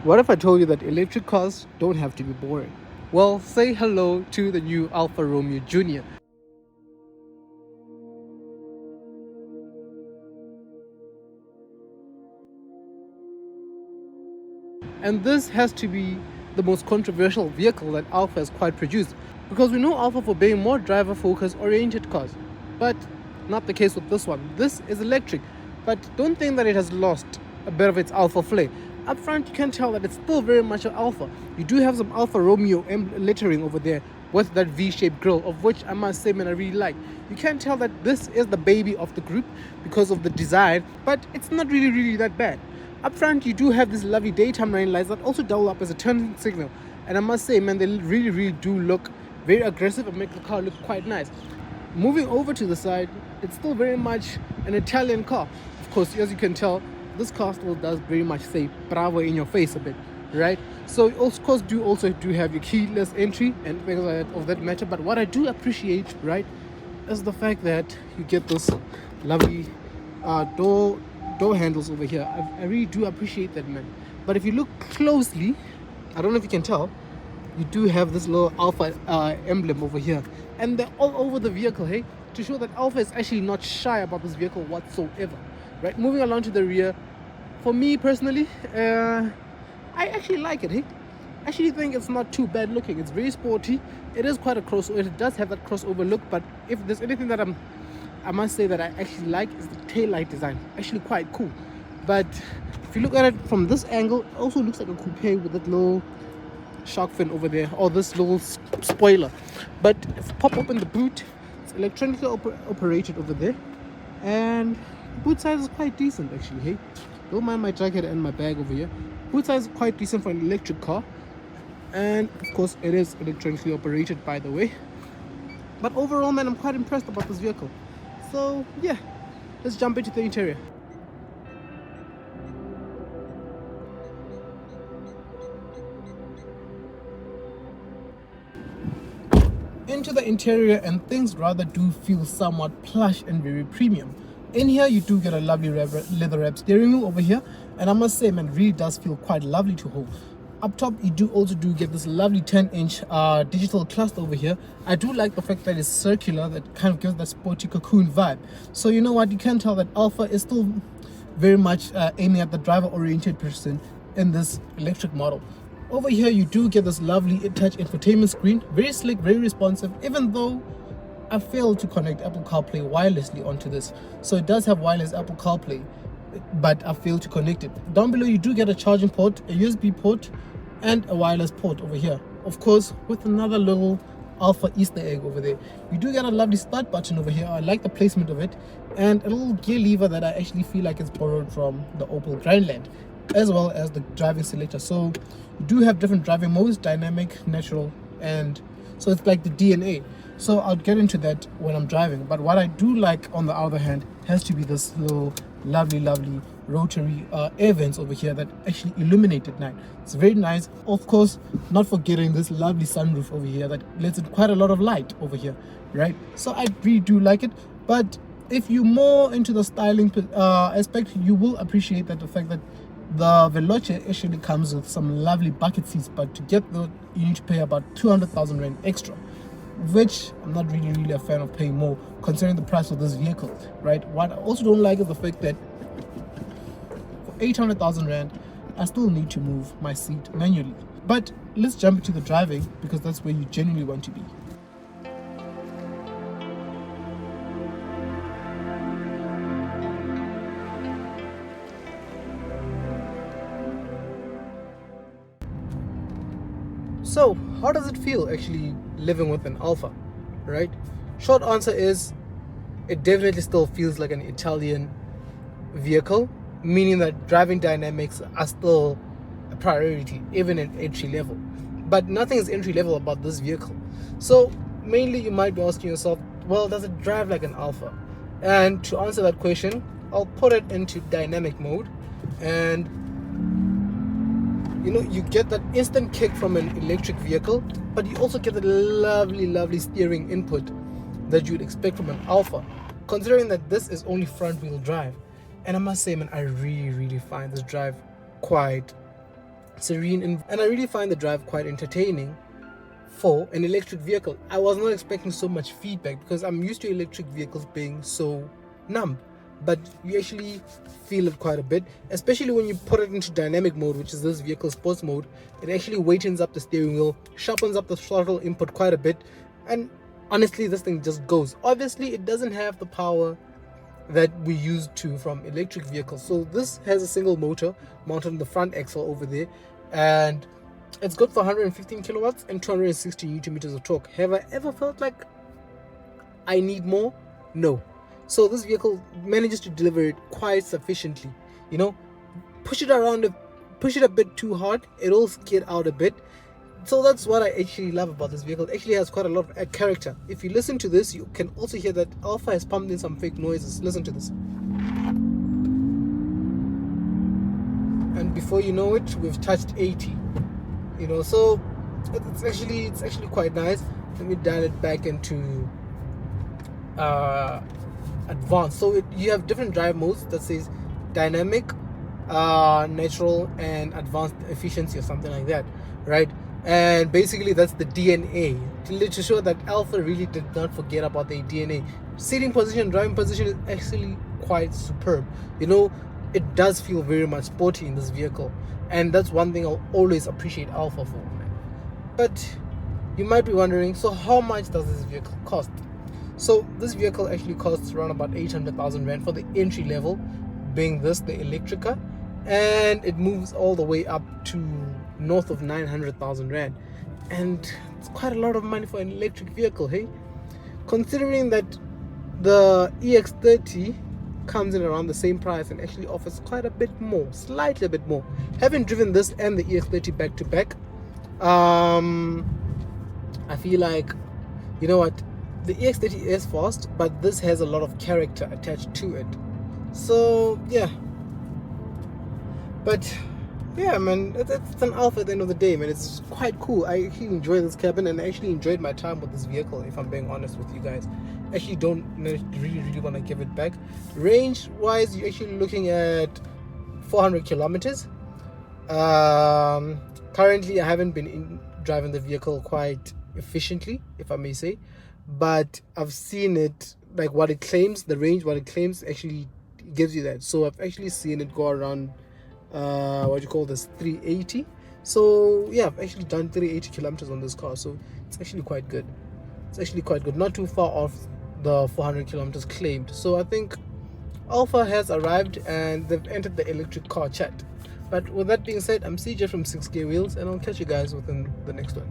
What if I told you that electric cars don't have to be boring? Well, say hello to the new Alfa Romeo Junior. And this has to be the most controversial vehicle that Alfa has quite produced, because we know Alfa for being more driver focused oriented cars. But not the case with this one. This is electric, but don't think that it has lost a bit of its Alfa flair. Up front, you can tell that it's still very much an Alfa. You do have some Alfa Romeo lettering over there with that V-shaped grille, of which I must say, man, I really like. You can tell that this is the baby of the group because of the design, but it's not really that bad. Up front, you do have this lovely daytime running lights that also double up as a turn signal. And I must say, man, they really do look very aggressive and make the car look quite nice. Moving over to the side, it's still very much an Italian car. Of course, as you can tell, this car still does very much say bravo in your face a bit, right? So of course do have your keyless entry and things like that of that matter. But what I do appreciate, right, is the fact that you get this lovely door handles over here. I really do appreciate that, man. But if you look closely, I don't know if you can tell, you do have this little Alfa emblem over here, and they're all over the vehicle, hey, to show that Alfa is actually not shy about this vehicle whatsoever. Right, moving along to the rear, for me personally, I actually like it. Hey, I actually think it's not too bad looking. It's very sporty. It is quite a crossover. It does have that crossover look. But if there's anything that I must say that I actually like, is the taillight design. Actually quite cool. But if you look at it from this angle, it also looks like a coupe with that little shark fin over there, or this little spoiler. But if you pop open the boot, it's electronically operated over there, and boot size is quite decent actually. Hey, don't mind my jacket and my bag over here. Boot size is quite decent for an electric car, and of course it is electronically operated, by the way. But overall, man, I'm quite impressed about this vehicle. So yeah, let's jump into the interior. Into the interior, and things rather do feel somewhat plush and very premium. In here, you do get a lovely leather wrap steering wheel over here, and I must say, man, it really does feel quite lovely to hold. Up top, you do also get this lovely 10-inch digital cluster over here. I do like the fact that it's circular, that kind of gives that sporty cocoon vibe. So you know what, you can tell that Alfa is still very much aiming at the driver-oriented person in this electric model. Over here, you do get this lovely touch infotainment screen, very slick, very responsive, even though I failed to connect Apple CarPlay wirelessly onto this. So it does have wireless Apple CarPlay, but I failed to connect it. Down below, you do get a charging port, a USB port, and a wireless port over here. Of course, with another little Alfa Easter egg over there. You do get a lovely start button over here. I like the placement of it, and a little gear lever that I actually feel like it's borrowed from the Opel Grandland, as well as the driving selector. So you do have different driving modes: dynamic, natural, and so it's like the DNA. So I'll get into that when I'm driving. But what I do like, on the other hand, has to be this little lovely rotary air vents over here that actually illuminate at night. It's very nice. Of course, not forgetting this lovely sunroof over here that lets in quite a lot of light over here, right? So I really do like it. But if you're more into the styling aspect, you will appreciate that the fact that the Veloce actually comes with some lovely bucket seats, but to get that, you need to pay about 200,000 rand extra, which I'm not really a fan of paying more considering the price of this vehicle, right? What I also don't like is the fact that for 800,000 rand, I still need to move my seat manually. But let's jump into the driving, because that's where you genuinely want to be. So, how does it feel actually living with an Alfa, right? Short answer is, it definitely still feels like an Italian vehicle, meaning that driving dynamics are still a priority, even at entry level. But nothing is entry level about this vehicle. So, mainly you might be asking yourself, well, does it drive like an Alfa? And to answer that question, I'll put it into dynamic mode, and you know, you get that instant kick from an electric vehicle, but you also get the lovely steering input that you'd expect from an Alfa, considering that this is only front wheel drive. And I must say, man, I really find this drive quite serene, and I really find the drive quite entertaining for an electric vehicle. I was not expecting so much feedback because I'm used to electric vehicles being so numb, but you actually feel it quite a bit, especially when you put it into dynamic mode, which is this vehicle sports mode. It actually weightens up the steering wheel, sharpens up the throttle input quite a bit, and honestly this thing just goes. Obviously it doesn't have the power that we used to from electric vehicles, so this has a single motor mounted on the front axle over there, and it's good for 115 kilowatts and 260 newton meters of torque. Have I ever felt like I need more? No. So this vehicle manages to deliver it quite sufficiently. You know, push it a bit too hard, it'll skid out a bit. So that's what I actually love about this vehicle. It actually has quite a lot of character. If you listen to this, you can also hear that Alfa has pumped in some fake noises. Listen to this. And before you know it, we've touched 80. You know, so it's actually quite nice. Let me dial it back into advanced. So you have different drive modes that says dynamic, natural, and advanced efficiency or something like that, right? And basically that's the DNA to show that Alfa really did not forget about their DNA. Seating position, driving position is actually quite superb. You know, it does feel very much sporty in this vehicle, and that's one thing I'll always appreciate Alfa for, man. But you might be wondering, so how much does this vehicle cost? So this vehicle actually costs around about 800,000 rand for the entry level, being this the Electrica, and it moves all the way up to north of 900,000 rand, and it's quite a lot of money for an electric vehicle, hey? Considering that the EX30 comes in around the same price and actually offers quite a bit more, slightly a bit more. Having driven this and the EX30 back to back, I feel like, you know what, the EX30 is fast, but this has a lot of character attached to it. So yeah, but yeah, man, it's an Alfa at the end of the day, man. It's quite cool. I actually enjoy this cabin, and I actually enjoyed my time with this vehicle, if I'm being honest with you guys. Actually don't really want to give it back. Range wise, you're actually looking at 400 kilometers. Currently I haven't been driving the vehicle quite efficiently, if I may say, but I've seen it, like what it claims, the range, what it claims actually gives you that. So I've actually seen it go around 380. So yeah, I've actually done 380 kilometers on this car, so it's actually quite good. It's actually quite good, not too far off the 400 kilometers claimed. So I think Alfa has arrived and they've entered the electric car chat. But with that being said, I'm CJ from 6K Wheels, and I'll catch you guys within the next one.